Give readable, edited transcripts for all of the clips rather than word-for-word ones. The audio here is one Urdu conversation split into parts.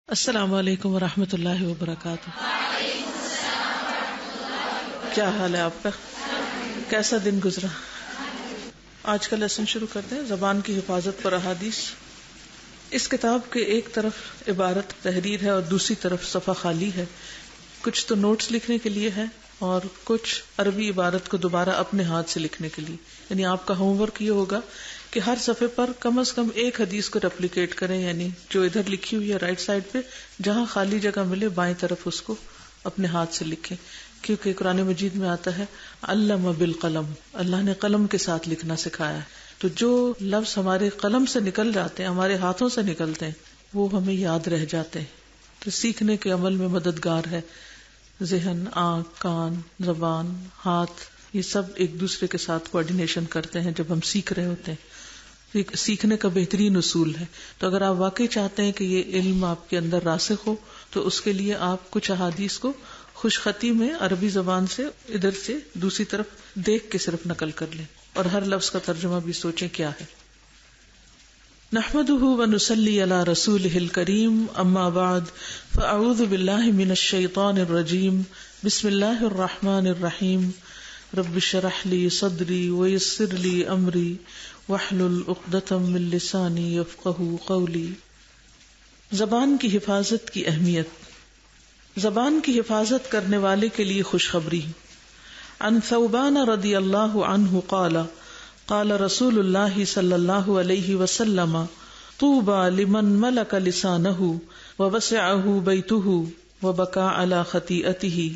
السلام علیکم ورحمۃ اللہ وبرکاتہ۔ کیا حال ہے آپ کا؟ کیسا دن گزرا؟ آج کا لیسن شروع کرتے ہیں، زبان کی حفاظت پر احادیث۔ اس کتاب کے ایک طرف عبارت تحریر ہے اور دوسری طرف صفحہ خالی ہے۔ کچھ تو نوٹس لکھنے کے لیے ہے اور کچھ عربی عبارت کو دوبارہ اپنے ہاتھ سے لکھنے کے لیے۔ یعنی آپ کا ہوم ورک یہ ہوگا کہ ہر صفحے پر کم از کم ایک حدیث کو ریپلیکیٹ کریں، یعنی جو ادھر لکھی ہوئی ہے رائٹ سائڈ پہ، جہاں خالی جگہ ملے بائیں طرف اس کو اپنے ہاتھ سے لکھیں، کیونکہ قرآن مجید میں آتا ہے علم بالقلم، اللہ نے قلم کے ساتھ لکھنا سکھایا ہے۔ تو جو لفظ ہمارے قلم سے نکل جاتے ہیں، ہمارے ہاتھوں سے نکلتے ہیں، وہ ہمیں یاد رہ جاتے ہیں۔ تو سیکھنے کے عمل میں مددگار ہے ذہن، آنکھ، کان، زبان، ہاتھ، یہ سب ایک دوسرے کے ساتھ کوآرڈینیشن کرتے ہیں جب ہم سیکھ رہے ہوتے ہیں۔ سیکھنے کا بہترین اصول ہے۔ تو اگر آپ واقعی چاہتے ہیں کہ یہ علم آپ کے اندر راسخ ہو تو اس کے لیے آپ کچھ احادیث کو خوش خطی میں عربی زبان سے ادھر سے دوسری طرف دیکھ کے صرف نقل کر لیں، اور ہر لفظ کا ترجمہ بھی سوچیں کیا ہے۔ نحمده ونصلی علی رسولہ الکریم، اما بعد فاعوذ باللہ من الشیطان الرجیم، بسم اللہ الرحمن الرحیم، رب اشرح لی صدری ویسر لی امری واحلل عقدۃ من لسانی یفقہوا قولی۔ زبان کی حفاظت کی اہمیت۔ زبان کی حفاظت کرنے والے کے لیے خوشخبری۔ عن ثوبان رضی اللہ عنہ قال قال رسول اللہ صلی اللہ علیہ وسلم طوبى لمن ملک لسانہ ووسعہ بیتہ وبکى علی خطیئتہ۔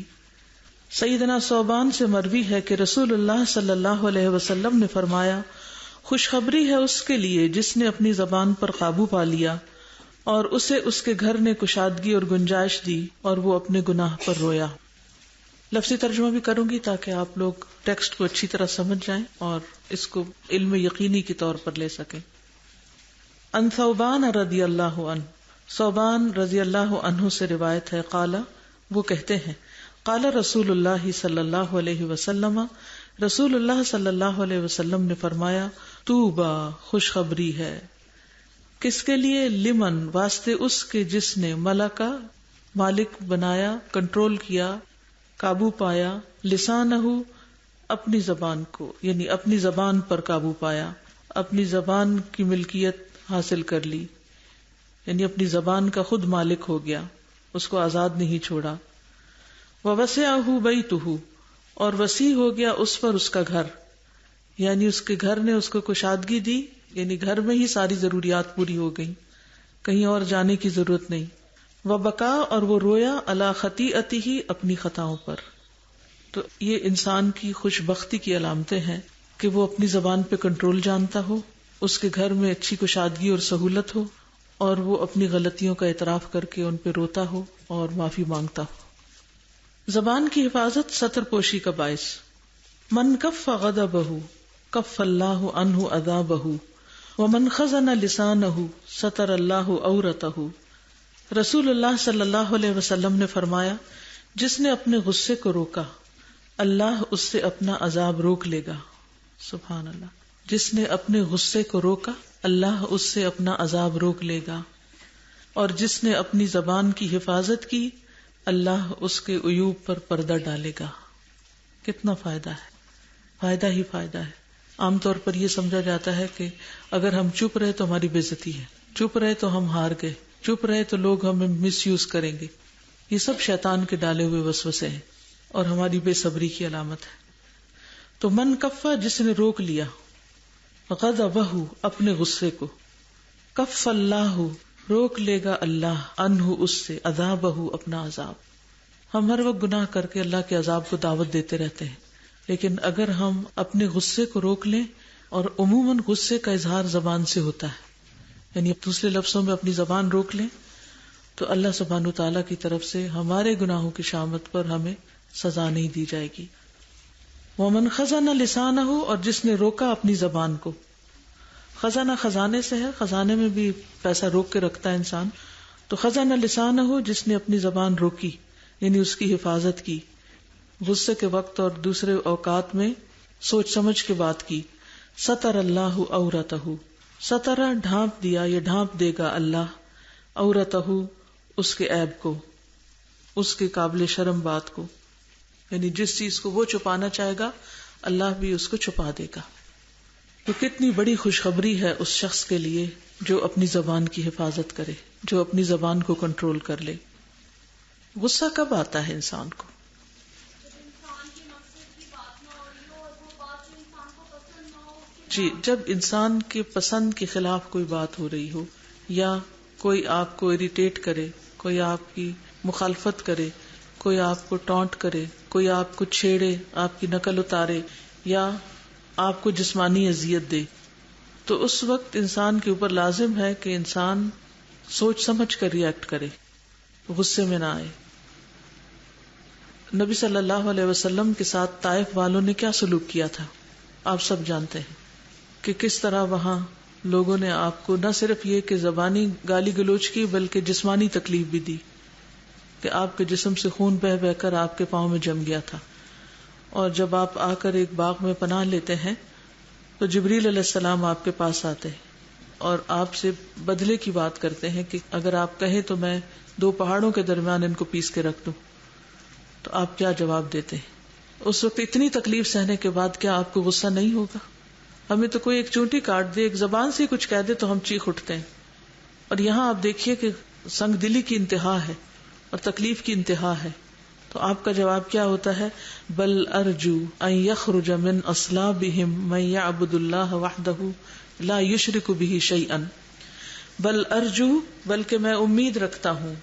سیدنا ثوبان سے مروی ہے کہ رسول اللہ صلی اللہ علیہ وسلم نے فرمایا، خوشخبری ہے اس کے لیے جس نے اپنی زبان پر قابو پا لیا اور اسے اس کے گھر نے کشادگی اور گنجائش دی اور وہ اپنے گناہ پر رویا۔ لفظی ترجمہ بھی کروں گی تاکہ آپ لوگ ٹیکسٹ کو اچھی طرح سمجھ جائیں اور اس کو علم یقینی کے طور پر لے سکیں۔ ان ثوبان رضی اللہ عنہ، ثوبان رضی اللہ عنہ سے روایت ہے، قال، وہ کہتے ہیں، قال رسول اللہ صلی اللہ علیہ وسلم، رسول اللہ صلی اللہ علیہ وسلم نے فرمایا، طوبی، خوشخبری ہے، کس کے لیے؟ لمن، واسطے اس کے جس نے ملکا، مالک بنایا، کنٹرول کیا، قابو پایا، لسانہ، اپنی زبان کو، یعنی اپنی زبان پر قابو پایا، اپنی زبان کی ملکیت حاصل کر لی، یعنی اپنی زبان کا خود مالک ہو گیا، اس کو آزاد نہیں چھوڑا۔ ووسعہ بیتہ، اور وسیع ہو گیا اس پر اس کا گھر، یعنی اس کے گھر نے اس کو کشادگی دی، یعنی گھر میں ہی ساری ضروریات پوری ہو گئی، کہیں اور جانے کی ضرورت نہیں۔ وبکا، اور وہ رویا، علی خطیئتہ، اپنی خطاؤں پر۔ تو یہ انسان کی خوش بختی کی علامتیں ہیں کہ وہ اپنی زبان پہ کنٹرول جانتا ہو، اس کے گھر میں اچھی کشادگی اور سہولت ہو، اور وہ اپنی غلطیوں کا اعتراف کر کے ان پہ روتا ہو اور معافی مانگتا ہو۔ زبان کی حفاظت ستر پوشی کا باعث۔ من کف غضبہ کف اللہ عنہ عذابہ ومن خزن لسانہ ستر اللہ عورتہ۔ رسول اللہ صلی اللہ علیہ وسلم نے فرمایا، جس نے اپنے غصے کو روکا اللہ اس سے اپنا عذاب روک لے گا۔ سبحان اللہ۔ جس نے اپنے غصے کو روکا اللہ اس سے اپنا عذاب روک لے گا، اور جس نے اپنی زبان کی حفاظت کی اللہ اس کے عیوب پر پردہ ڈالے گا۔ کتنا فائدہ ہے، فائدہ ہی فائدہ ہے۔ عام طور پر یہ سمجھا جاتا ہے کہ اگر ہم چپ رہے تو ہماری بے عزتی ہے، چپ رہے تو ہم ہار گئے، چپ رہے تو لوگ ہمیں مس یوز کریں گے۔ یہ سب شیطان کے ڈالے ہوئے وسوسے ہیں اور ہماری بے صبری کی علامت ہے۔ تو من کفا، جس نے روک لیا، غضبہ، اپنے غصے کو، کف اللہ، روک لے گا اللہ، عنہ، اس سے، عذابہ، اپنا عذاب۔ ہم ہر وقت گناہ کر کے اللہ کے عذاب کو دعوت دیتے رہتے ہیں، لیکن اگر ہم اپنے غصے کو روک لیں، اور عموماً غصے کا اظہار زبان سے ہوتا ہے، یعنی دوسرے لفظوں میں اپنی زبان روک لیں تو اللہ سبحانہ تعالیٰ کی طرف سے ہمارے گناہوں کی شامت پر ہمیں سزا نہیں دی جائے گی۔ ومن خزن لسانہ، اور جس نے روکا اپنی زبان کو، خزانہ خزانے سے ہے، خزانے میں بھی پیسہ روک کے رکھتا ہے انسان، تو خزانہ لسانہ، جس نے اپنی زبان روکی، یعنی اس کی حفاظت کی، غصے کے وقت اور دوسرے اوقات میں سوچ سمجھ کے بات کی، ستر اللہ عورتہ، سترہ ڈھانپ دیا، یہ ڈھانپ دے گا اللہ، عورتہ، اس کے عیب کو، اس کے قابل شرم بات کو، یعنی جس چیز کو وہ چھپانا چاہے گا اللہ بھی اس کو چھپا دے گا. تو کتنی بڑی خوشخبری ہے اس شخص کے لیے جو اپنی زبان کی حفاظت کرے، جو اپنی زبان کو کنٹرول کر لے. غصہ کب آتا ہے انسان کو؟ جی، جب انسان کے پسند کے خلاف کوئی بات ہو رہی ہو، یا کوئی آپ کو اریٹیٹ کرے، کوئی آپ کی مخالفت کرے، کوئی آپ کو ٹونٹ کرے، کوئی آپ کو چھیڑے، آپ کی نقل اتارے، یا آپ کو جسمانی اذیت دے، تو اس وقت انسان کے اوپر لازم ہے کہ انسان سوچ سمجھ کر ریئیکٹ کرے، غصے میں نہ آئے. نبی صلی اللہ علیہ وسلم کے ساتھ طائف والوں نے کیا سلوک کیا تھا آپ سب جانتے ہیں، کہ کس طرح وہاں لوگوں نے آپ کو نہ صرف یہ کہ زبانی گالی گلوچ کی بلکہ جسمانی تکلیف بھی دی، کہ آپ کے جسم سے خون بہہ بہہ کر آپ کے پاؤں میں جم گیا تھا. اور جب آپ آ کر ایک باغ میں پناہ لیتے ہیں تو جبریل علیہ السلام آپ کے پاس آتے ہیں اور آپ سے بدلے کی بات کرتے ہیں کہ اگر آپ کہیں تو میں 2 پہاڑوں کے درمیان ان کو پیس کے رکھ دوں. تو آپ کیا جواب دیتے ہیں؟ اس وقت اتنی تکلیف سہنے کے بعد کیا آپ کو غصہ نہیں ہوگا؟ ہمیں تو کوئی ایک چونٹی کاٹ دے، ایک زبان سے کچھ کہہ دے تو ہم چیخ اٹھتے ہیں. اور یہاں آپ دیکھیے کہ سنگ دلی کی انتہا ہے اور تکلیف کی انتہا ہے. تو آپ کا جواب کیا ہوتا ہے؟ بل ارجو ان یخرج من اصلابہم من یعبد اللہ وحدہ لا یشرک بہ شیئا. بل ارجو، بلکہ میں امید رکھتا ہوں.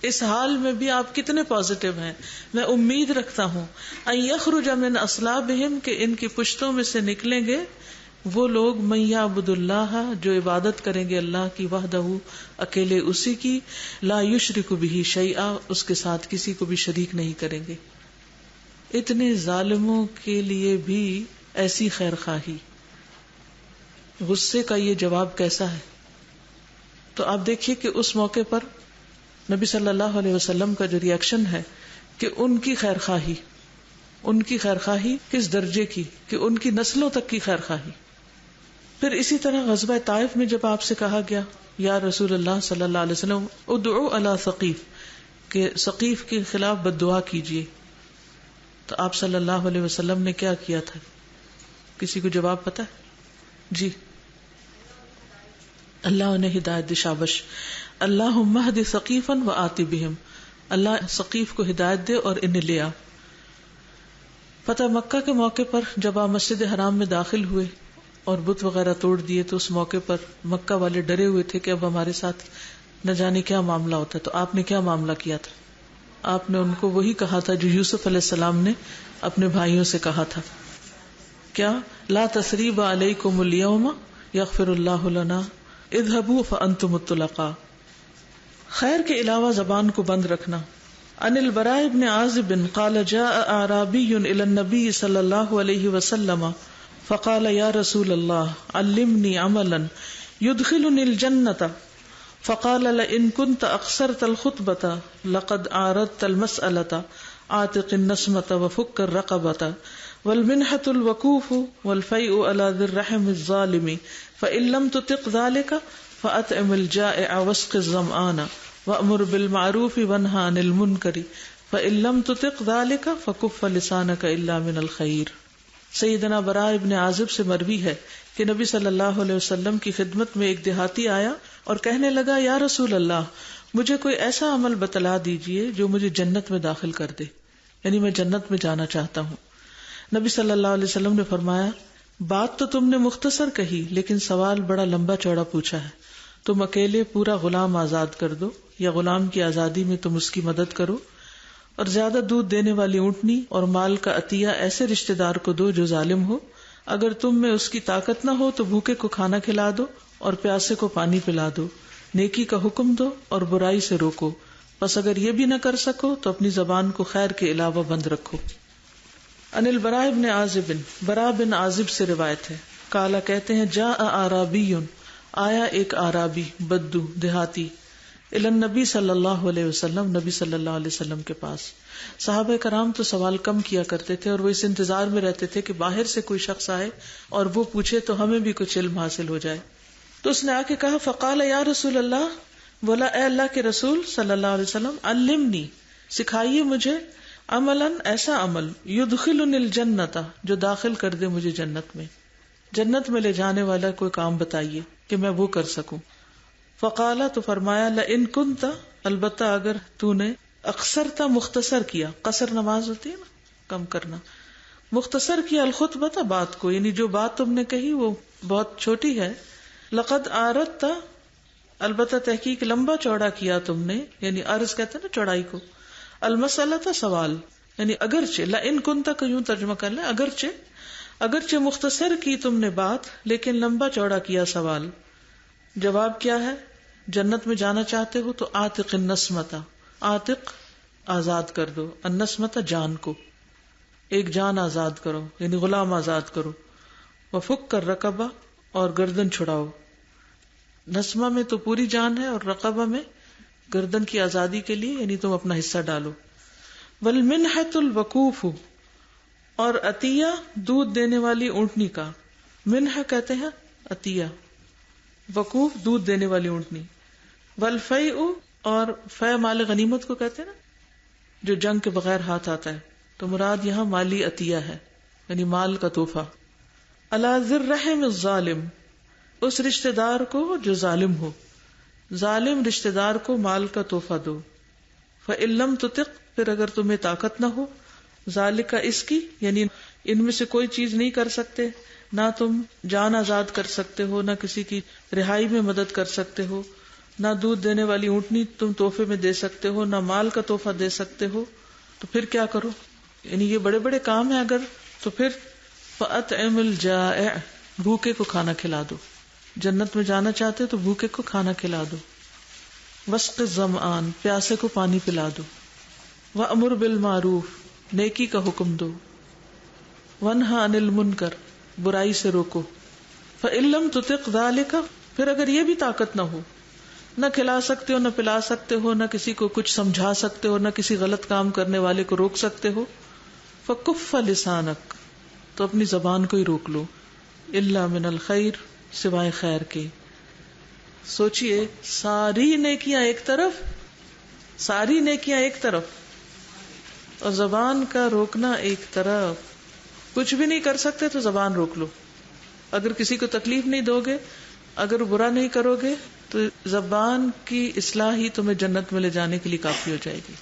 اس حال میں بھی آپ کتنے پازیٹیو ہیں. میں امید رکھتا ہوں ان یخرج من اصلابہم، کہ ان کی پشتوں میں سے نکلیں گے وہ لوگ من یعبد اللہ، جو عبادت کریں گے اللہ کی، وحدہ، اکیلے اسی کی، لا یشرک بہ شیئا، اس کے ساتھ کسی کو بھی شریک نہیں کریں گے. اتنے ظالموں کے لیے بھی ایسی خیر خواہی. غصے کا یہ جواب کیسا ہے؟ تو آپ دیکھیے کہ اس موقع پر نبی صلی اللہ علیہ وسلم کا جو ریئیکشن ہے کہ ان کی خیر خواہی کس درجے کی، کہ ان کی نسلوں تک کی خیر خواہی. پھر اسی طرح غزوہ طائف میں جب آپ سے کہا گیا یا رسول اللہ صلی اللہ علیہ وسلم ادعو علی ثقیف، کہ ثقیف کے خلاف بد دعا کیجیے، تو آپ صلی اللہ علیہ وسلم نے کیا کیا تھا؟ کسی کو جواب پتا ہے؟ جی، اللہ انہیں ہدایت دے. شابش. اللہم اہد ثقیفا وآت بہم، اللہ ثقیف کو ہدایت دے اور انہیں لے آ. فتح مکہ کے موقع پر جب آپ مسجد حرام میں داخل ہوئے اور بت وغیرہ توڑ دیے تو اس موقع پر مکہ والے ڈرے ہوئے تھے کہ اب ہمارے ساتھ نہ جانے کیا معاملہ ہوتا ہے. تو آپ نے کیا معاملہ کیا تھا؟ آپ نے ان کو وہی کہا تھا جو یوسف علیہ السلام نے اپنے بھائیوں سے کہا تھا. کیا؟ لا تثریب علیکم اليوم یغفر اللہ لنا اذهبوا فانتم الطلقاء. خیر کے علاوہ زبان کو بند رکھنا. عن البراء بن عازب قال جاء اعرابی الى النبی صلی اللہ علیہ وسلم فقال یا رسول اللہ علمنی عملا يدخلني الجنة فقال لئن كنت اقصرت الخطبة لقد عارضت المسألة عاتق النسمة وفك الرقبة والمنحة الوقوف والفيء على ذي الرحم الظالم فإن لم تطق ذلك فأطعم الجائع واسق الظمآن وأمر بالمعروف وانهى عن المنكر فإن لم تطق ذلك فكف لسانك إلا من الخير. سیدنا براء ابن عازب سے مروی ہے کہ نبی صلی اللہ علیہ وسلم کی خدمت میں ایک دیہاتی آیا اور کہنے لگا یا رسول اللہ مجھے کوئی ایسا عمل بتلا دیجئے جو مجھے جنت میں داخل کر دے، یعنی میں جنت میں جانا چاہتا ہوں. نبی صلی اللہ علیہ وسلم نے فرمایا بات تو تم نے مختصر کہی لیکن سوال بڑا لمبا چوڑا پوچھا ہے. تم اکیلے پورا غلام آزاد کر دو یا غلام کی آزادی میں تم اس کی مدد کرو، اور زیادہ دودھ دینے والی اونٹنی اور مال کا عطیہ ایسے رشتہ دار کو دو جو ظالم ہو. اگر تم میں اس کی طاقت نہ ہو تو بھوکے کو کھانا کھلا دو اور پیاسے کو پانی پلا دو. نیکی کا حکم دو اور برائی سے روکو. بس اگر یہ بھی نہ کر سکو تو اپنی زبان کو خیر کے علاوہ بند رکھو. ان البراء بن عازب، براء بن عازب سے روایت ہے، قالا کہتے ہیں جاء اعرابی، آیا ایک اعرابی بدو دیہاتی، الی النبی صلی اللہ علیہ وسلم، نبی صلی اللہ علیہ وسلم کے پاس. صحابہ کرام تو سوال کم کیا کرتے تھے اور وہ اس انتظار میں رہتے تھے کہ باہر سے کوئی شخص آئے اور وہ پوچھے تو ہمیں بھی کچھ علم حاصل ہو جائے. تو اس نے آ کے کہا فقال یا رسول اللہ بولا اے اللہ کے رسول صلی اللہ علیہ وسلم علمنی، سکھائیے مجھے عملاً ایسا عمل یدخلنی الجنت، جو داخل کر دے مجھے جنت میں، جنت میں لے جانے والا کوئی کام بتائیے کہ میں وہ کر سکوں. فقالا، تو فرمایا لئن کنت، البتہ اگر تو نے اقصرتا مختصر کیا، قصر نماز ہوتی ہے نا کم کرنا، مختصر کیا الخطبۃ بات کو، یعنی جو بات تم نے کہی وہ بہت چھوٹی ہے، لقد آردت، البتہ تحقیق لمبا چوڑا کیا تم نے، یعنی عرض کہتے ہیں نا چوڑائی کو، المسئلہ سوال، یعنی اگرچہ لئن کنت کو یوں ترجمہ کر لیں، اگرچہ مختصر کی تم نے بات لیکن لمبا چوڑا کیا سوال. جواب کیا ہے؟ جنت میں جانا چاہتے ہو تو عاتق النسمۃ، عاتق آزاد کر دو، النسمۃ جان کو، ایک جان آزاد کرو یعنی غلام آزاد کرو، وفک کر رقبہ، اور گردن چھڑاؤ. نسمہ میں تو پوری جان ہے اور رقبہ میں گردن کی آزادی کے لیے یعنی تم اپنا حصہ ڈالو. والمنحۃ الوقوف، اور عطیہ دودھ دینے والی اونٹنی کا، منح کہتے ہیں عطیہ، وقوف دودھ دینے والی اونٹنی. والفیء، اور فیء مال غنیمت کو کہتے ہیں نا جو جنگ کے بغیر ہاتھ آتا ہے، تو مراد یہاں مالی عطیہ ہے یعنی مال کا تحفہ. علی ذی الرحم الظالم، اس رشتہ دار کو جو ظالم ہو، ظالم رشتہ دار کو مال کا تحفہ دو. فإن لم تطق، پھر اگر تمہیں طاقت نہ ہو، ذالک اس کی، یعنی ان میں سے کوئی چیز نہیں کر سکتے، نہ تم جان آزاد کر سکتے ہو، نہ کسی کی رہائی میں مدد کر سکتے ہو، نہ دودھ دینے والی اونٹنی تم تحفے میں دے سکتے ہو، نہ مال کا تحفہ دے سکتے ہو، تو پھر کیا کرو؟ یعنی یہ بڑے بڑے کام ہیں اگر، تو پھر فأطعم الجائع، بھوکے کو کھانا کھلا دو. جنت میں جانا چاہتے تو بھوکے کو کھانا کھلا دو. واسق الظمآن، پیاسے کو پانی پلا دو. وأمر بالمعروف، نیکی کا حکم دو. وانہی عن المنکر، برائی سے روکو. فإن لم تطق ذلک، پھر اگر یہ بھی طاقت نہ ہو، نہ کھلا سکتے ہو، نہ پلا سکتے ہو، نہ کسی کو کچھ سمجھا سکتے ہو، نہ کسی غلط کام کرنے والے کو روک سکتے ہو، فکف لسانک، تو اپنی زبان کو ہی روک لو. الا من الخیر، سوائے خیر کے. سوچئے ساری نیکیاں ایک طرف اور زبان کا روکنا ایک طرف. کچھ بھی نہیں کر سکتے تو زبان روک لو. اگر کسی کو تکلیف نہیں دو گے، اگر برا نہیں کرو گے، تو زبان کی اصلاح ہی تمہیں جنت میں لے جانے کے لیے کافی ہو جائے گی.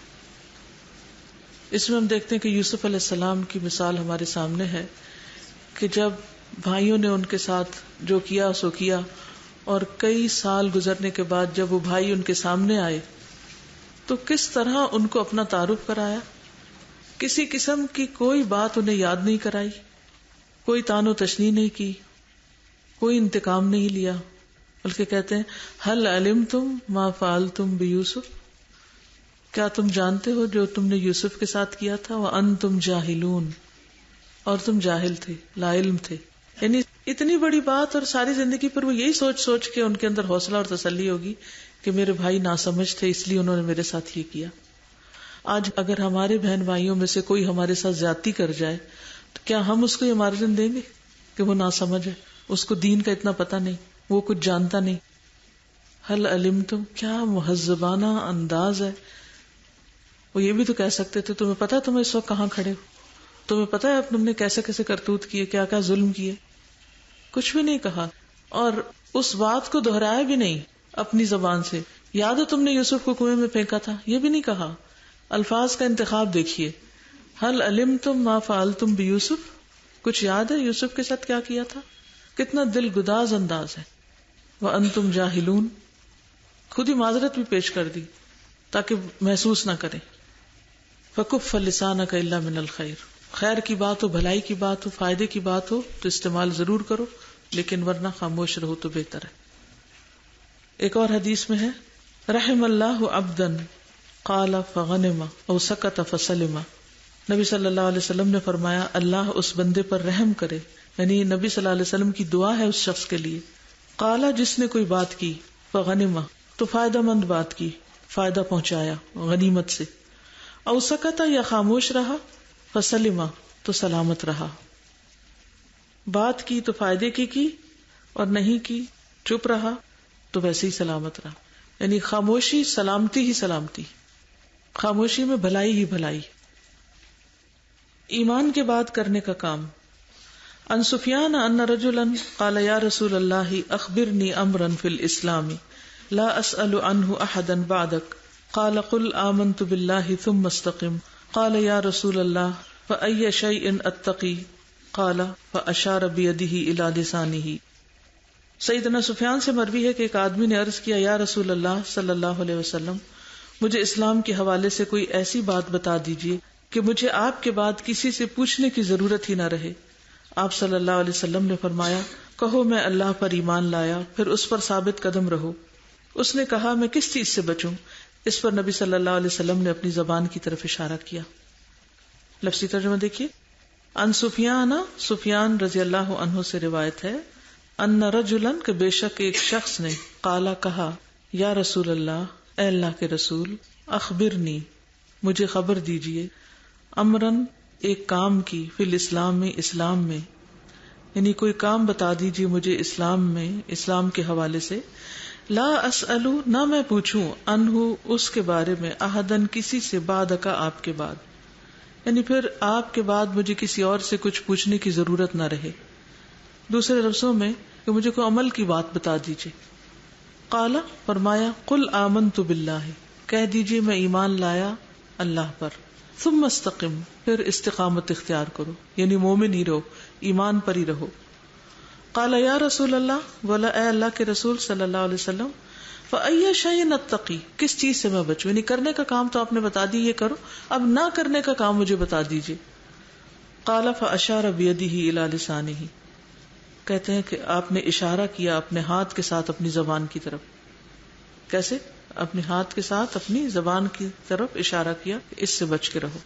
اس میں ہم دیکھتے ہیں کہ یوسف علیہ السلام کی مثال ہمارے سامنے ہے کہ جب بھائیوں نے ان کے ساتھ جو کیا سو کیا، اور کئی سال گزرنے کے بعد جب وہ بھائی ان کے سامنے آئے تو کس طرح ان کو اپنا تعارف کرایا. کسی قسم کی کوئی بات انہیں یاد نہیں کرائی، کوئی تان و تشنیع نہیں کی، کوئی انتقام نہیں لیا، بلکہ کہتے ہیں هل علمتم ما فعلتم بیوسف، کیا تم جانتے ہو جو تم نے یوسف کے ساتھ کیا تھا، وانتم جاہلون، اور تم جاہل تھے، لا علم تھے. یعنی اتنی بڑی بات، اور ساری زندگی پر وہ یہی سوچ سوچ کے ان کے اندر حوصلہ اور تسلی ہوگی کہ میرے بھائی ناسمجھ تھے اس لیے انہوں نے میرے ساتھ یہ کیا. آج اگر ہمارے بہن بھائیوں میں سے کوئی ہمارے ساتھ زیادتی کر جائے تو کیا ہم اس کو یہ مارجن دیں گے کہ وہ ناسمجھ ہے، اس کو دین کا اتنا پتہ نہیں، وہ کچھ جانتا نہیں؟ هل علمتم، کیا مہذبانہ انداز ہے. وہ یہ بھی تو کہہ سکتے تھے تمہیں پتا تم اس وقت کہاں کھڑے ہو، تمہیں پتا ہے تم نے کیسے کیسے کرتوت کیے، کیا کیا ظلم کیے. کچھ بھی نہیں کہا، اور اس بات کو دہرایا بھی نہیں اپنی زبان سے. یاد ہے تم نے یوسف کو کنویں میں پھینکا تھا، یہ بھی نہیں کہا. الفاظ کا انتخاب دیکھیے. هل علمتم ما فعلتم بیوسف، کچھ یاد ہے یوسف کے ساتھ کیا کیا تھا؟ کتنا دل گداز انداز ہے. وانتم جاہلون، خود ہی معذرت بھی پیش کر دی تاکہ محسوس نہ کریں. فکف لسانک الا من الخیر، خیر کی بات ہو، بھلائی کی بات ہو، فائدے کی بات ہو تو استعمال ضرور کرو، لیکن ورنہ خاموش رہو تو بہتر ہے. ایک اور حدیث میں ہے رحم اللہ عبدا قال فغنم او سکت فسلم. نبی صلی اللہ علیہ وسلم نے فرمایا اللہ اس بندے پر رحم کرے، یعنی نبی صلی اللہ علیہ وسلم کی دعا ہے اس شخص کے لیے. قالا، جس نے کوئی بات کی، فغنم، تو فائدہ مند بات کی، فائدہ پہنچایا غنیمت سے. او سکت، یا خاموش رہا، فسلم، تو سلامت رہا. بات کی تو فائدے کی اور نہیں کی چپ رہا تو ویسے ہی سلامت رہا. یعنی خاموشی سلامتی ہی سلامتی، خاموشی میں بھلائی ہی بھلائی. ایمان کے بعد کرنے کا کام. عن سفیان ان رجلا قال یا رسول اللہ اخبرنی امرا فی الاسلام لا اسأل عنہ احدا بعدک قال قل آمنت باللہ ثم استقم قال یا رسول اللہ فأی شیء اتقی قال فاشار بیدہ الی لسانہ. سیدنا سفیان سے مروی ہے کہ ایک آدمی نے عرض کیا یا رسول اللہ صلی اللہ علیہ وسلم مجھے اسلام کے حوالے سے کوئی ایسی بات بتا دیجیے کہ مجھے آپ کے بعد کسی سے پوچھنے کی ضرورت ہی نہ رہے. آپ صلی اللہ علیہ وسلم نے فرمایا کہو میں اللہ پر ایمان لایا پھر اس پر ثابت قدم رہو. اس نے کہا میں کس چیز سے بچوں؟ اس پر نبی صلی اللہ علیہ وسلم نے اپنی زبان کی طرف اشارہ کیا. لفظی ترجمہ دیکھیے. ان سفیان رضی اللہ عنہ سے روایت ہے ان رجلا کہ بے شک ایک شخص نے قالا کہا یا رسول اللہ اے اللہ کے رسول اخبرنی مجھے خبر دیجئے امرن ایک کام کی فی الاسلام میں اسلام میں، یعنی کوئی کام بتا دیجئے مجھے اسلام میں اسلام کے حوالے سے. لا اسألو نہ میں پوچھوں انہو اس کے بارے میں احدن کسی سے بعد کا آپ کے بعد، یعنی پھر آپ کے بعد مجھے کسی اور سے کچھ پوچھنے کی ضرورت نہ رہے. دوسرے لفظوں میں کہ مجھے کوئی عمل کی بات بتا دیجئے. قال فرمایا قل آمنت باللہ کہہ دیجئے میں ایمان لایا اللہ پر. ثم استقم پھر استقامت اختیار کرو، یعنی مومن ہی رہو، ایمان پر ہی رہو. قال یا رسول اللہ بولا اے اللہ کے رسول صلی اللہ علیہ وسلم فأی شیء اتقی کس چیز سے میں بچوں، یعنی کرنے کا کام تو آپ نے بتا دی یہ کرو، اب نہ کرنے کا کام مجھے بتا دیجئے. قال فاشار بیدہ الی لسانہ کہتے ہیں کہ آپ نے اشارہ کیا اپنے ہاتھ کے ساتھ اپنی زبان کی طرف. کیسے؟ اپنے ہاتھ کے ساتھ اپنی زبان کی طرف اشارہ کیا کہ اس سے بچ کے رہو.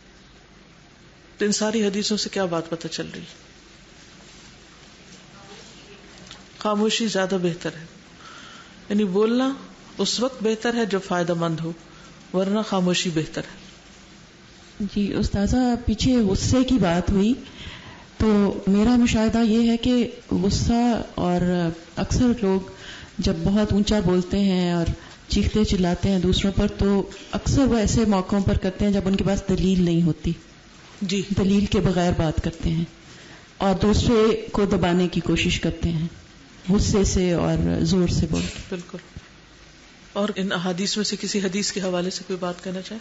تو ان ساری حدیثوں سے کیا بات پتہ چل رہی؟ خاموشی زیادہ بہتر ہے، یعنی بولنا اس وقت بہتر ہے جب فائدہ مند ہو، ورنہ خاموشی بہتر ہے. جی استاذہ پیچھے غصے کی بات ہوئی تو میرا مشاہدہ یہ ہے کہ غصہ اور اکثر لوگ جب بہت اونچا بولتے ہیں اور چیختے چلاتے ہیں دوسروں پر تو اکثر وہ ایسے موقعوں پر کرتے ہیں جب ان کے پاس دلیل نہیں ہوتی. جی دلیل کے بغیر بات کرتے ہیں اور دوسرے کو دبانے کی کوشش کرتے ہیں غصے سے اور زور سے بول کے. بالکل. اور ان احادیث میں سے کسی حدیث کے حوالے سے کوئی بات کہنا چاہے؟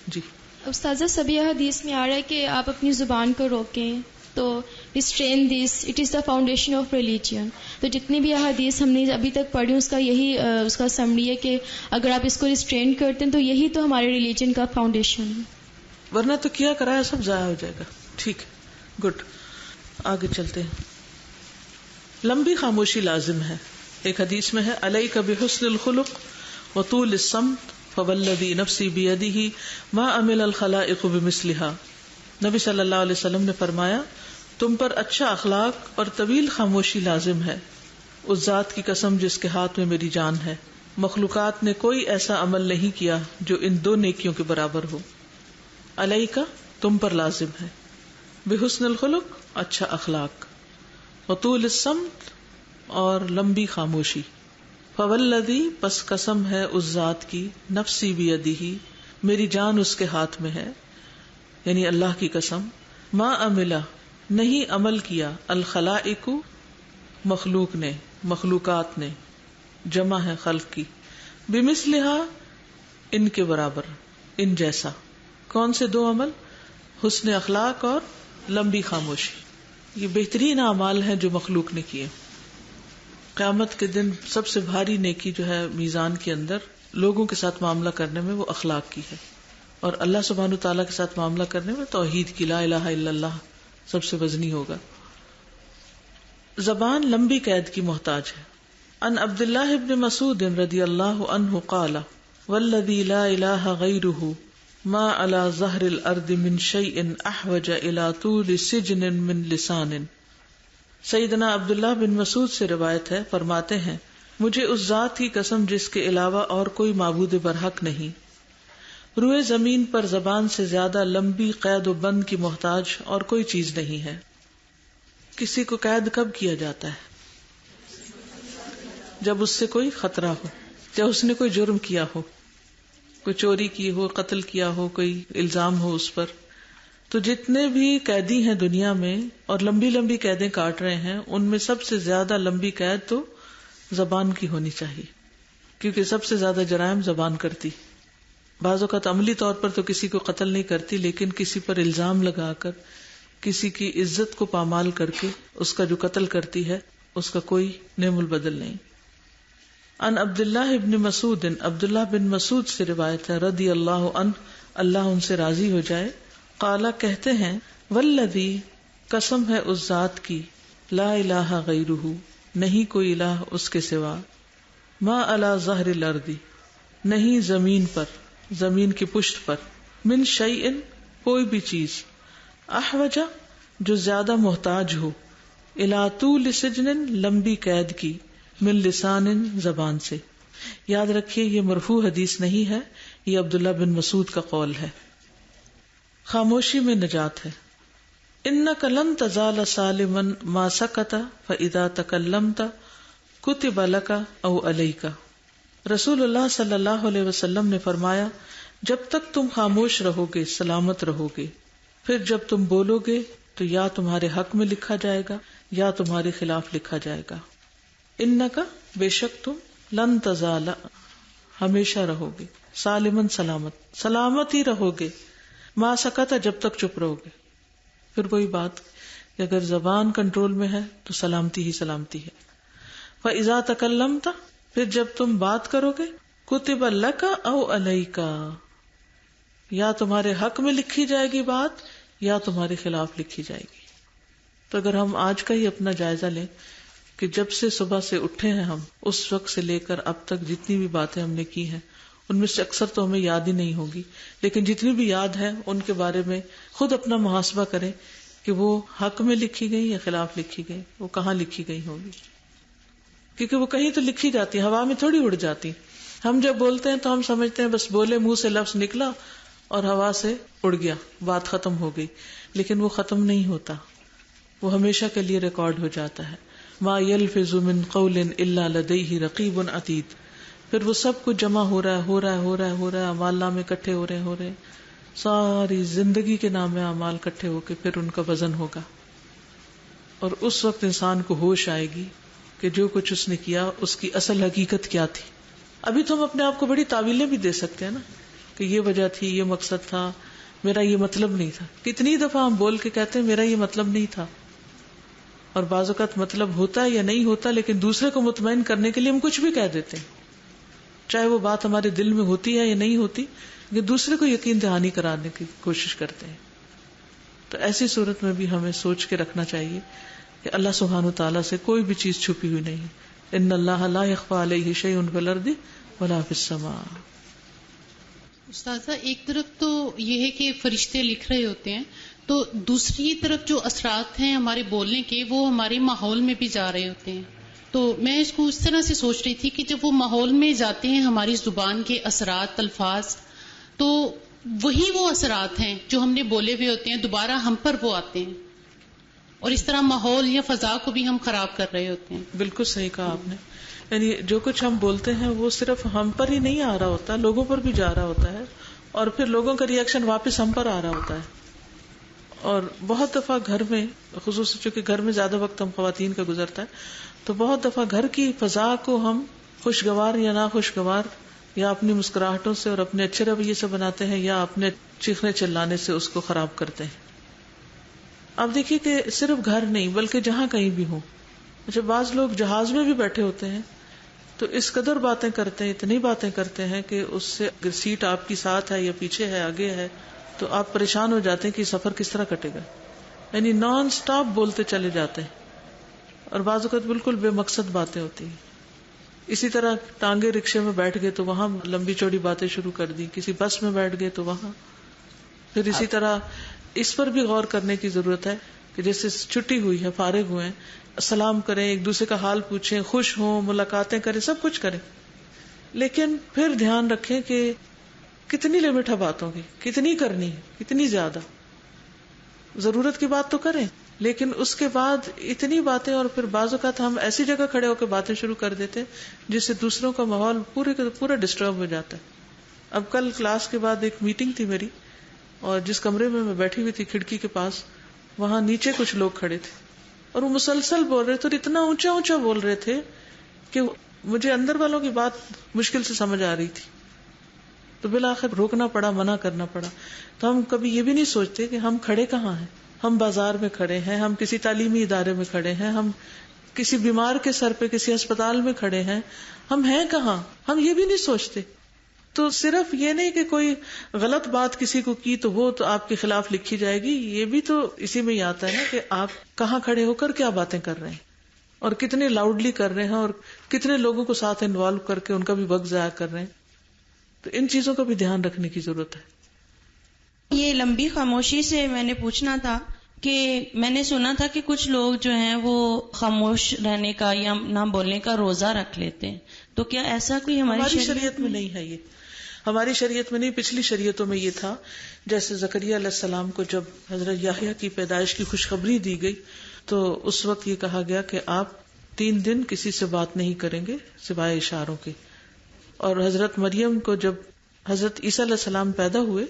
جی استاذہ سبھی حدیث میں آ رہا ہے کہ آپ اپنی زبان کو روکیں، تو restrain this it is the foundation of religion. تو جتنی بھی احادیث ہم نے ابھی تک پڑھی اس کا یہی اس کا سمری ہے کہ اگر آپ اس کو ریسٹرین کرتے ہیں تو یہی تو ہمارے ریلیجن کا فاؤنڈیشن ہے، ورنہ تو کیا کرایا سب ضائع ہو جائے گا. ٹھیک ہے، گڈ. آگے چلتے ہیں. لمبی خاموشی لازم ہے. ایک حدیث میں ہے علیک بحسن الخلق وطول الصمت فوالذی نفسی بیدہ ما عمل الخلائق بمثلہا. نبی صلی اللہ علیہ وسلم نے فرمایا تم پر اچھا اخلاق اور طویل خاموشی لازم ہے، اس ذات کی قسم جس کے ہاتھ میں میری جان ہے، مخلوقات نے کوئی ایسا عمل نہیں کیا جو ان دو نیکیوں کے برابر ہو. علیکا تم پر لازم ہے، بحسن الخلق اچھا اخلاق، وطول الصمت اور لمبی خاموشی. فوالذی پس قسم ہے اس ذات کی، نفسی بیدہ میری جان اس کے ہاتھ میں ہے، یعنی اللہ کی قسم، ما عملا نہیں عمل کیا، الخلائق مخلوق نے، مخلوقات نے، جمع ہے خلق کی، بمثلہا ان کے برابر، ان جیسا. کون سے دو عمل؟ حسن اخلاق اور لمبی خاموشی. یہ بہترین اعمال ہیں جو مخلوق نے کیے. قیامت کے دن سب سے بھاری نیکی جو ہے میزان کے اندر لوگوں کے ساتھ معاملہ کرنے میں وہ اخلاق کی ہے، اور اللہ سبحانہ تعالیٰ کے ساتھ معاملہ کرنے میں توحید کی، لا الہ الا اللہ سب سے وزنی ہوگا. زبان لمبی قید کی محتاج ہے. ان عبداللہ ابن مسعود رضی اللہ عنہ قال والذی لا الہ غیرہ ما علی ظہر الارض من شیء احوج الی طول سجن من لسان. سیدنا عبداللہ بن مسعود سے روایت ہے، فرماتے ہیں مجھے اس ذات کی قسم جس کے علاوہ اور کوئی معبود برحق نہیں، روئے زمین پر زبان سے زیادہ لمبی قید و بند کی محتاج اور کوئی چیز نہیں ہے. کسی کو قید کب کیا جاتا ہے؟ جب اس سے کوئی خطرہ ہو. یا اس نے کوئی جرم کیا ہو، کوئی چوری کی ہو، قتل کیا ہو، کوئی الزام ہو اس پر. تو جتنے بھی قیدی ہیں دنیا میں اور لمبی لمبی قیدیں کاٹ رہے ہیں، ان میں سب سے زیادہ لمبی قید تو زبان کی ہونی چاہیے، کیونکہ سب سے زیادہ جرائم زبان کرتی. بعض اوقات عملی طور پر تو کسی کو قتل نہیں کرتی، لیکن کسی پر الزام لگا کر، کسی کی عزت کو پامال کر کے اس کا جو قتل کرتی ہے اس کا کوئی نعم البدل نہیں. ان عبداللہ ابن مسعود، عبداللہ بن مسعود سے روایت ہے رضی اللہ عنہ، اللہ ان سے راضی ہو جائے. قالا کہتے ہیں والذی قسم ہے اس ذات کی، لا الہ غیرہ نہیں کوئی الہ اس کے سوا، ما علی ظہر الارض نہیں زمین پر، زمین کی پشت پر، من شیء کوئی بھی چیز، احوج جو زیادہ محتاج ہو، الی طول سجن لمبی قید کی، من لسان زبان سے. یاد رکھیے یہ مرفوع حدیث نہیں ہے، یہ عبداللہ بن مسعود کا قول ہے. خاموشی میں نجات ہے. انک لن تزال سالما ما سکت فاذا تکلمت کتب لک او علیک. رسول اللہ صلی اللہ علیہ وسلم نے فرمایا جب تک تم خاموش رہو گے سلامت رہو گے، پھر جب تم بولو گے تو یا تمہارے حق میں لکھا جائے گا یا تمہارے خلاف لکھا جائے گا. انک بے شک تم، لن تزال ہمیشہ رہو گے، سالمن سلامت، سلامت ہی رہو گے، ما سکتا جب تک چپ رہو گے. پھر وہی بات کہ اگر زبان کنٹرول میں ہے تو سلامتی ہی سلامتی ہے. فَإِذَا تَكَلَّمْتَ پھر جب تم بات کرو گے، كُتِبَ لَكَ أَوْ عَلَيْكَ یا تمہارے حق میں لکھی جائے گی بات یا تمہارے خلاف لکھی جائے گی. تو اگر ہم آج کا ہی اپنا جائزہ لیں کہ جب سے صبح سے اٹھے ہیں ہم، اس وقت سے لے کر اب تک جتنی بھی باتیں ہم نے کی ہیں ان میں سے اکثر تو ہمیں یاد ہی نہیں ہوگی، لیکن جتنی بھی یاد ہے ان کے بارے میں خود اپنا محاسبہ کریں کہ وہ حق میں لکھی گئی یا خلاف لکھی گئی، وہ کہاں لکھی گئی ہوگی. کیونکہ وہ کہیں تو لکھی جاتی، ہوا میں تھوڑی اڑ جاتی. ہم جب بولتے ہیں تو ہم سمجھتے ہیں بس بولے، منہ سے لفظ نکلا اور ہوا سے اڑ گیا، بات ختم ہو گئی، لیکن وہ ختم نہیں ہوتا، وہ ہمیشہ کے لیے ریکارڈ ہو جاتا ہے. ما یلفظ من قول الا لدیہ رقیب عتید. پھر وہ سب کچھ جمع ہو رہا ہے، اعمال نامے اکٹھے ہو رہے، ساری زندگی کے نام اعمال اکٹھے ہو کے پھر ان کا وزن ہوگا. اور اس وقت انسان کو ہوش آئے گی کہ جو کچھ اس نے کیا اس کی اصل حقیقت کیا تھی. ابھی تو ہم اپنے آپ کو بڑی تعویلیں بھی دے سکتے ہیں نا کہ یہ وجہ تھی، یہ مقصد تھا، میرا یہ مطلب نہیں تھا. کتنی دفعہ ہم بول کے کہتے ہیں میرا یہ مطلب نہیں تھا، اور بعض اوقات مطلب ہوتا ہے یا نہیں ہوتا، لیکن دوسرے کو مطمئن کرنے کے لیے ہم کچھ بھی کہہ دیتے ہیں، چاہے وہ بات ہمارے دل میں ہوتی ہے یا نہیں ہوتی، لیکن دوسرے کو یقین دہانی کرانے کی کوشش کرتے ہیں. تو ایسی صورت میں بھی ہمیں سوچ کے رکھنا چاہیے کہ اللہ سبحانہ تعالیٰ سے کوئی بھی چیز چھپی ہوئی نہیں. ان اللہ لا یخفی علیہ شیء فی الارض ولا فی السماء. استاذہ ایک طرف تو یہ ہے کہ فرشتے لکھ رہے ہوتے ہیں، تو دوسری طرف جو اثرات ہیں ہمارے بولنے کے وہ ہمارے ماحول میں بھی جا رہے ہوتے ہیں. تو میں اس کو اس طرح سے سوچ رہی تھی کہ جب وہ ماحول میں جاتے ہیں ہماری زبان کے اثرات، الفاظ، تو وہی وہ اثرات ہیں جو ہم نے بولے ہوئے ہوتے ہیں، دوبارہ ہم پر وہ آتے ہیں، اور اس طرح ماحول یا فضا کو بھی ہم خراب کر رہے ہوتے ہیں. بالکل صحیح کہا آپ نے. یعنی جو کچھ ہم بولتے ہیں وہ صرف ہم پر ہی نہیں آ رہا ہوتا، لوگوں پر بھی جا رہا ہوتا ہے، اور پھر لوگوں کا ری ایکشن واپس ہم پر آ رہا ہوتا ہے. اور بہت دفعہ گھر میں، خصوصاً چونکہ گھر میں زیادہ وقت ہم خواتین کا گزرتا ہے، تو بہت دفعہ گھر کی فضا کو ہم خوشگوار یا ناخوشگوار یا اپنی مسکراہٹوں سے اور اپنے اچھے رویے سے بناتے ہیں یا اپنے چیخنے چلانے سے اس کو خراب کرتے ہیں. آپ دیکھیے کہ صرف گھر نہیں بلکہ جہاں کہیں بھی ہو. اچھا بعض لوگ جہاز میں بھی بیٹھے ہوتے ہیں تو اس قدر باتیں کرتے ہیں، اتنی باتیں کرتے ہیں کہ اس سے اگر سیٹ آپ کی ساتھ ہے یا پیچھے ہے، آگے ہے، تو آپ پریشان ہو جاتے ہیں کہ سفر کس طرح کٹے گا. یعنی نان سٹاپ بولتے چلے جاتے ہیں، اور بعض اوقات بالکل بے مقصد باتیں ہوتی ہیں. اسی طرح ٹانگے رکشے میں بیٹھ گئے تو وہاں لمبی چوڑی باتیں شروع کر دی، کسی بس میں بیٹھ گئے تو وہاں. پھر اسی طرح اس پر بھی غور کرنے کی ضرورت ہے کہ جیسے چھٹی ہوئی ہے، فارغ ہوئے ہیں، سلام کریں، ایک دوسرے کا حال پوچھیں، خوش ہوں، ملاقاتیں کریں، سب کچھ کریں، لیکن پھر دھیان رکھیں کہ کتنی لمٹ ہے باتوں کی، کتنی کرنی ہے، کتنی زیادہ. ضرورت کی بات تو کریں، لیکن اس کے بعد اتنی باتیں، اور پھر بعض اوقات ہم ایسی جگہ کھڑے ہو کے باتیں شروع کر دیتے ہیں جس سے دوسروں کا ماحول پورا ڈسٹرب ہو جاتا ہے. اب کل کلاس کے بعد ایک میٹنگ تھی میری، اور جس کمرے میں بیٹھی ہوئی تھی کھڑکی کے پاس، وہاں نیچے کچھ لوگ کھڑے تھے اور وہ مسلسل بول رہے تھے، اور اتنا اونچا اونچا بول رہے تھے کہ مجھے اندر والوں کی بات مشکل سے سمجھ آ رہی تھی. تو بالآخر روکنا پڑا، منع کرنا پڑا. تو ہم کبھی یہ بھی نہیں سوچتے کہ ہم کھڑے کہاں ہیں. ہم بازار میں کھڑے ہیں، ہم کسی تعلیمی ادارے میں کھڑے ہیں، ہم کسی بیمار کے سر پہ کسی اسپتال میں کھڑے ہیں، ہم ہیں کہاں؟ ہم یہ بھی نہیں سوچتے. تو صرف یہ نہیں کہ کوئی غلط بات کسی کو کی تو وہ تو آپ کے خلاف لکھی جائے گی، یہ بھی تو اسی میں ہی آتا ہے نا کہ آپ کہاں کھڑے ہو کر کیا باتیں کر رہے ہیں، اور کتنے لاؤڈلی کر رہے ہیں، اور کتنے لوگوں کو ساتھ انوالو کر کے ان کا بھی وقت ضائع کر رہے ہیں. تو ان چیزوں کا بھی دھیان رکھنے کی ضرورت ہے. یہ لمبی خاموشی سے میں نے پوچھنا تھا کہ میں نے سنا تھا کہ کچھ لوگ جو ہیں وہ خاموش رہنے کا یا نہ بولنے کا روزہ رکھ لیتے ہیں، تو کیا ایسا کوئی ہماری شریعت میں نہیں ہے؟ یہ ہماری شریعت میں نہیں، پچھلی شریعتوں میں یہ تھا. جیسے زکریا علیہ السلام کو جب حضرت یحییٰ کی پیدائش کی خوشخبری دی گئی تو اس وقت یہ کہا گیا کہ آپ 3 دن کسی سے بات نہیں کریں گے سوائے اشاروں کے. اور حضرت مریم کو جب حضرت عیسیٰ علیہ السلام پیدا ہوئے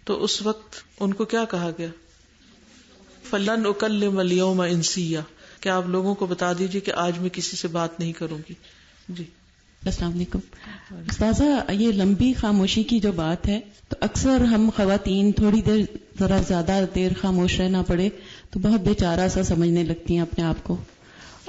تو اس وقت ان کو کیا کہا گیا؟ فَلَنْ أُكَلِّمَ الْيَوْمَ إِنسِيًّا، کہ آپ لوگوں کو بتا دیجیے کہ آج میں کسی سے بات نہیں کروں گی. جی السلام علیکم. استاذہ، یہ لمبی خاموشی کی جو بات ہے تو اکثر ہم خواتین تھوڑی دیر ذرا زیادہ دیر خاموش رہنا پڑے تو بہت بے چارہ سا سمجھنے لگتی ہیں اپنے آپ کو،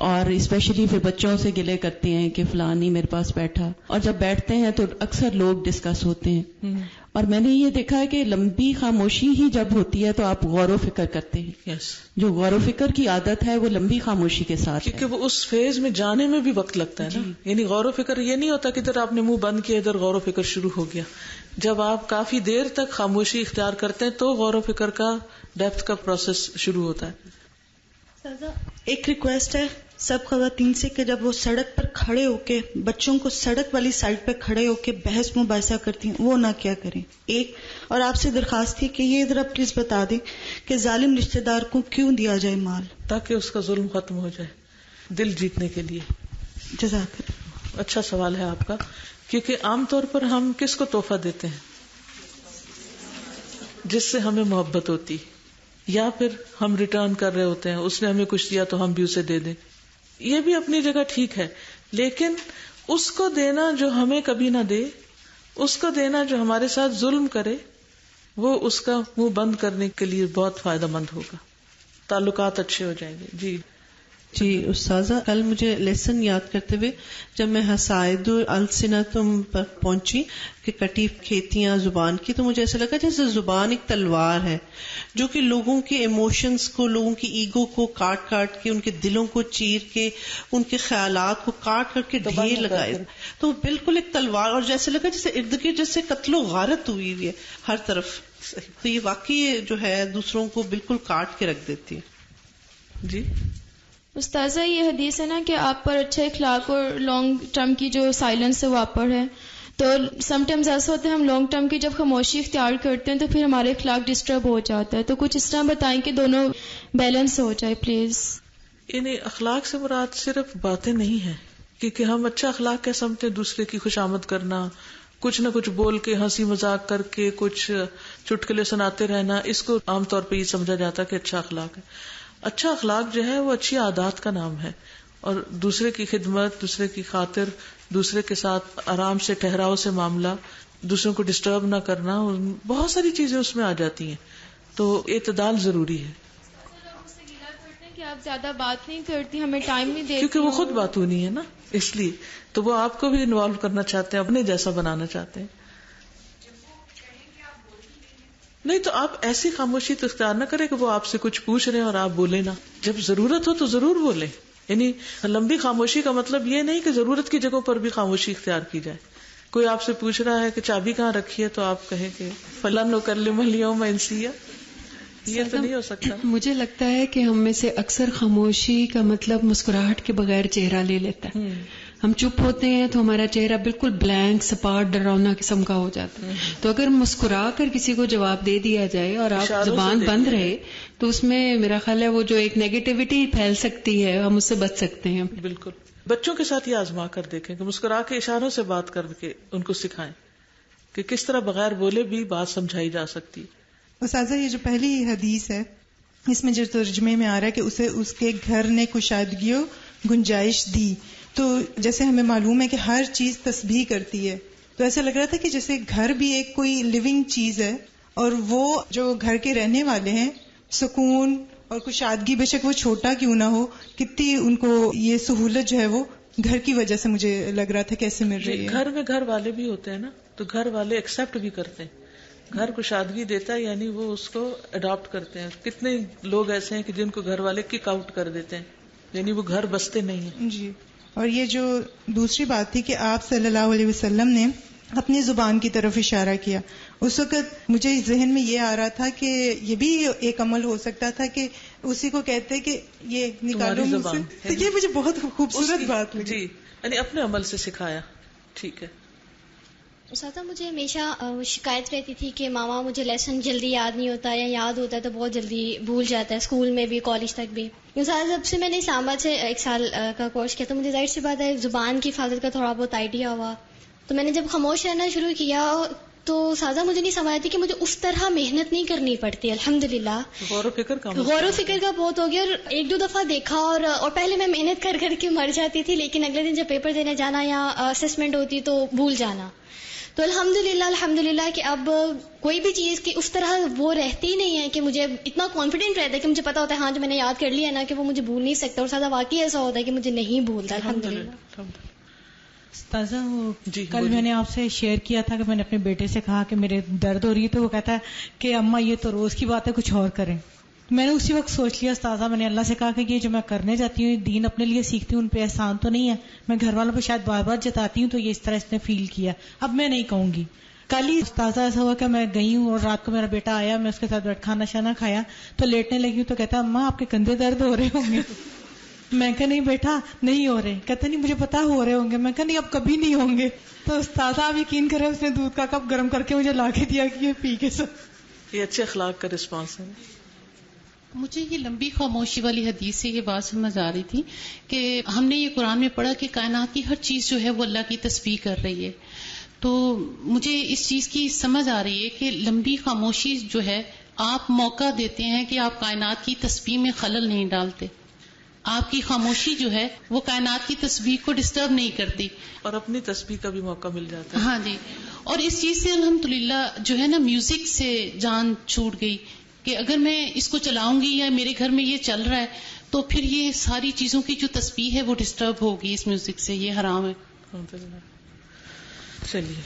اور اسپیشلی پھر بچوں سے گلے کرتے ہیں کہ فلاں نہیں میرے پاس بیٹھا. اور جب بیٹھتے ہیں تو اکثر لوگ ڈسکس ہوتے ہیں، اور میں نے یہ دیکھا ہے کہ لمبی خاموشی ہی جب ہوتی ہے تو آپ غور و فکر کرتے ہیں. Yes. جو جو غور و فکر کی عادت ہے وہ لمبی خاموشی کے ساتھ ہے، کیونکہ وہ اس فیز میں جانے میں بھی وقت لگتا ہے نا. یعنی غور و فکر یہ نہیں ہوتا کہ ادھر آپ نے منہ بند کیا ادھر غور و فکر شروع ہو گیا. جب آپ کافی دیر تک خاموشی اختیار کرتے ہیں تو غور و فکر کا ڈیپتھ کا پروسیس شروع ہوتا ہے. ایک ریکویسٹ ہے سب خواتین سے کہ جب وہ سڑک پر کھڑے ہو کے بچوں کو سڑک والی سائڈ پہ کھڑے ہو کے بحث مباحثہ کرتی ہیں وہ نہ کیا کریں. ایک اور آپ سے درخواست تھی کہ یہ ذرا پلیز بتا دیں کہ ظالم رشتہ دار کو کیوں دیا جائے مال؟ تاکہ اس کا ظلم ختم ہو جائے، دل جیتنے کے لیے. جزاک اللہ. اچھا سوال ہے آپ کا، کیونکہ عام طور پر ہم کس کو تحفہ دیتے ہیں؟ جس سے ہمیں محبت ہوتی، یا پھر ہم ریٹرن کر رہے ہوتے ہیں، اس نے ہمیں کچھ دیا تو ہم بھی اسے دے دیں. یہ بھی اپنی جگہ ٹھیک ہے، لیکن اس کو دینا جو ہمیں کبھی نہ دے، اس کو دینا جو ہمارے ساتھ ظلم کرے، وہ اس کا منہ بند کرنے کے لیے بہت فائدہ مند ہوگا، تعلقات اچھے ہو جائیں گے. جی استاذہ، کل مجھے لیسن یاد کرتے ہوئے جب میں حسائد السنتم پر پہنچی کہ کٹی کھیتیاں زبان کی، تو مجھے ایسا لگا جیسے زبان ایک تلوار ہے جو کہ لوگوں کے ایموشنز کو، لوگوں کی ایگو کو کاٹ کاٹ کے، ان کے دلوں کو چیر کے، ان کے خیالات کو کاٹ کر کے ڈھیر لگائے. تو بالکل ایک تلوار، اور جیسے لگا جیسے ارد گرد جیسے قتل و غارت ہوئی ہوئی ہے ہر طرف. تو یہ واقعی جو ہے دوسروں کو بالکل کاٹ کے رکھ دیتی ہے. جی استاذہ، یہ حدیث ہے نا کہ آپ پر اچھے اخلاق اور لانگ ٹرم کی جو سائلنس ہے وہ آپ پر ہے. تو سم ٹائمز ایسا ہوتا ہے ہم لانگ ٹرم کی جب خاموشی اختیار کرتے ہیں تو پھر ہمارے اخلاق ڈسٹرب ہو جاتا ہے. تو کچھ اس طرح بتائیں کہ دونوں بیلنس ہو جائے پلیز. یعنی اخلاق سے مراد صرف باتیں نہیں ہیں، کیونکہ ہم اچھا اخلاق کیا سمجھتے ہیں؟ دوسرے کی خوش آمد کرنا، کچھ نہ کچھ بول کے، ہنسی مذاق کر کے، کچھ چٹکلے سناتے رہنا، اس کو عام طور پہ یہ سمجھا جاتا ہے کہ اچھا اخلاق ہے. اچھا اخلاق جو ہے وہ اچھی عادات کا نام ہے، اور دوسرے کی خدمت، دوسرے کی خاطر، دوسرے کے ساتھ آرام سے ٹھہراؤ سے معاملہ، دوسروں کو ڈسٹرب نہ کرنا، بہت ساری چیزیں اس میں آ جاتی ہیں. تو اعتدال ضروری ہے. کہ آپ زیادہ بات نہیں کرتی، ہمیں ٹائم نہیں دیتی، کیونکہ وہ خود باتونی ہے نا، اس لیے تو وہ آپ کو بھی انوالو کرنا چاہتے ہیں، اپنے جیسا بنانا چاہتے ہیں. نہیں تو آپ ایسی خاموشی تو اختیار نہ کریں کہ وہ آپ سے کچھ پوچھ رہے ہیں اور آپ بولے نہ. جب ضرورت ہو تو ضرور بولیں. یعنی لمبی خاموشی کا مطلب یہ نہیں کہ ضرورت کی جگہوں پر بھی خاموشی اختیار کی جائے. کوئی آپ سے پوچھ رہا ہے کہ چابی کہاں رکھی ہے تو آپ کہیں کہ فلاں نکلم اليوم انسیہ، یہ تو نہیں ہو سکتا. مجھے لگتا ہے کہ ہم میں سے اکثر خاموشی کا مطلب مسکراہٹ کے بغیر چہرہ لے لیتا ہے. ہم چپ ہوتے ہیں تو ہمارا چہرہ بالکل بلینک سپاٹ ڈراؤنا قسم کا ہو جاتا ہے. تو اگر مسکرا کر کسی کو جواب دے دیا جائے اور آپ زبان بند رہے تو اس میں میرا خیال ہے وہ جو ایک نیگیٹیوٹی پھیل سکتی ہے ہم اس سے بچ سکتے ہیں. بالکل. بچوں کے ساتھ یہ آزما کر دیکھیں کہ مسکرا کے اشاروں سے بات کر کے ان کو سکھائیں کہ کس طرح بغیر بولے بھی بات سمجھائی جا سکتی. استاذہ یہ جو پہلی حدیث ہے اس میں جو ترجمے میں آ رہا ہے کہ اسے اس کے گھر نے کشادگی و گنجائش دی، تو جیسے ہمیں معلوم ہے کہ ہر چیز تسبیح کرتی ہے، تو ایسا لگ رہا تھا کہ جیسے گھر بھی ایک کوئی لیونگ چیز ہے اور وہ جو گھر کے رہنے والے ہیں سکون اور کشادگی بے شک وہ چھوٹا کیوں نہ ہو، کتنی ان کو یہ سہولت جو ہے وہ گھر کی وجہ سے مجھے لگ رہا تھا کیسے مل رہی ہے. گھر میں گھر والے بھی ہوتے ہیں نا، تو گھر والے ایکسپٹ بھی کرتے ہیں. گھر کشادگی دیتا ہے یعنی وہ اس کو اڈاپٹ کرتے ہیں. کتنے لوگ ایسے ہیں کہ جن کو گھر والے کک آؤٹ کر دیتے ہیں، یعنی وہ گھر بستے نہیں ہیں. جی. اور یہ جو دوسری بات تھی کہ آپ صلی اللہ علیہ وسلم نے اپنی زبان کی طرف اشارہ کیا، اس وقت مجھے ذہن میں یہ آ رہا تھا کہ یہ بھی ایک عمل ہو سکتا تھا کہ اسی کو کہتے کہ یہ نکالو مجھ سے. تو یہ مجھے بہت خوبصورت بات لگی. جی، یعنی اپنے عمل سے سکھایا. ٹھیک ہے. اساتذہ مجھے ہمیشہ شکایت رہتی تھی کہ ماما مجھے لیسن جلدی یاد نہیں ہوتا یا یاد ہوتا ہے تو بہت جلدی بھول جاتا ہے، اسکول میں بھی کالج تک بھی. اساتذہ جب سے میں نے اسلام آباد سے 1 سال کا کورس کیا تو مجھے ظاہر سی بات ہے زبان کی حفاظت کا تھوڑا بہت آئیڈیا ہوا. تو میں نے جب خاموش رہنا شروع کیا تو اساتذہ مجھے نہیں سمجھ آتی کہ مجھے اس طرح محنت نہیں کرنی پڑتی. الحمدللہ غور و فکر کا بہت ہو گیا، اور 1-2 دفعہ دیکھا اور پہلے میں محنت کر کر کے مر جاتی تھی، لیکن اگلے دن جب پیپر دینے جانا یا اسسمنٹ ہوتی تو بھول جانا. تو الحمدللہ کہ اب کوئی بھی چیز کی اس طرح وہ رہتی نہیں ہے کہ مجھے اتنا کانفیڈنٹ رہتا ہے کہ مجھے پتا ہوتا ہے ہاں جو میں نے یاد کر لیا نا کہ وہ مجھے بھول نہیں سکتا، اور سادہ واقعی ایسا ہوتا ہے کہ مجھے نہیں بھولتا. الحمدللہ. استاذہ کل میں نے آپ سے شیئر کیا تھا کہ میں نے اپنے بیٹے سے کہا کہ میرے درد ہو رہی ہے، تو وہ کہتا ہے کہ اماں یہ تو روز کی بات ہے، کچھ اور کریں. میں نے اسی وقت سوچ لیا استاذہ، میں نے اللہ سے کہا کہ یہ جو میں کرنے جاتی ہوں دین اپنے لیے سیکھتی ہوں، ان پہ احسان تو نہیں ہے، میں گھر والوں پہ شاید بار بار جتاتی ہوں تو یہ اس طرح اس نے فیل کیا، اب میں نہیں کہوں گی. کل ہی استاذہ ایسا ہوا کہ میں گئی ہوں اور رات کو میرا بیٹا آیا، میں اس کے ساتھ بیٹھ کھانا شانا کھایا تو لیٹنے لگی ہوں تو کہتا اماں آپ کے کندھے درد ہو رہے ہوں گے. میں کہا نہیں بیٹا نہیں ہو رہے. کہتا نہیں مجھے پتا ہو رہے ہوں گے. میں کہا نہیں اب کبھی نہیں ہوں گے. تو استاذہ آپ یقین کریں اس نے دودھ کا کپ گرم کر کے مجھے لا کے دیا کہ یہ پی کے سب. یہ اچھے اخلاق کا رسپانس ہے. مجھے یہ لمبی خاموشی والی حدیث سے یہ بات سمجھ آ رہی تھی کہ ہم نے یہ قرآن میں پڑھا کہ کائنات کی ہر چیز جو ہے وہ اللہ کی تسبیح کر رہی ہے. تو مجھے اس چیز کی سمجھ آ رہی ہے کہ لمبی خاموشی جو ہے آپ موقع دیتے ہیں کہ آپ کائنات کی تسبیح میں خلل نہیں ڈالتے. آپ کی خاموشی جو ہے وہ کائنات کی تسبیح کو ڈسٹرب نہیں کرتی اور اپنی تسبیح کا بھی موقع مل جاتا ہے. ہاں جی. اور اس چیز سے الحمدللہ جو ہے نا میوزک سے جان چھوٹ گئی کہ اگر میں اس کو چلاؤں گی یا میرے گھر میں یہ چل رہا ہے تو پھر یہ ساری چیزوں کی جو تسبیح ہے وہ ڈسٹرب ہوگی اس میوزک سے. یہ حرام ہے. چلیے